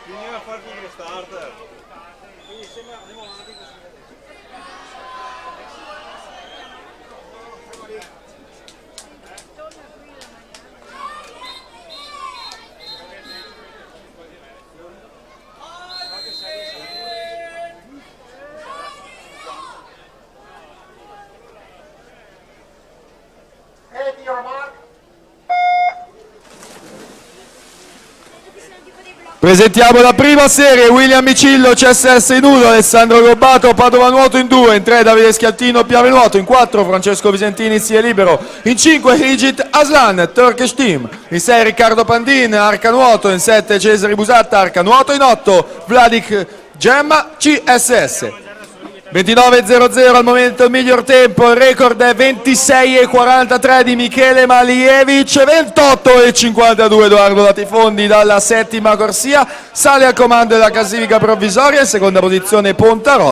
Finiva a farti lo starter. Ready your mark. Presentiamo la prima serie: William Micillo, CSS in 1, Alessandro Gobbato, Padova Nuoto in 2, in 3 Davide Schiattino, Piave Nuoto, in 4 Francesco Visentini, Sia Libero, in 5 Higit Aslan, Turkish Team, in 6 Riccardo Pandin, Arca Nuoto, in 7 Cesare Busatta, Arca Nuoto, in 8 Vladik Gemma, CSS. 29.00 al momento il miglior tempo, il record è 26.43 di Michele Malievic, 28.52 Edoardo Latifondi dalla settima corsia, sale al comando della classifica provvisoria, in seconda posizione Pontarò.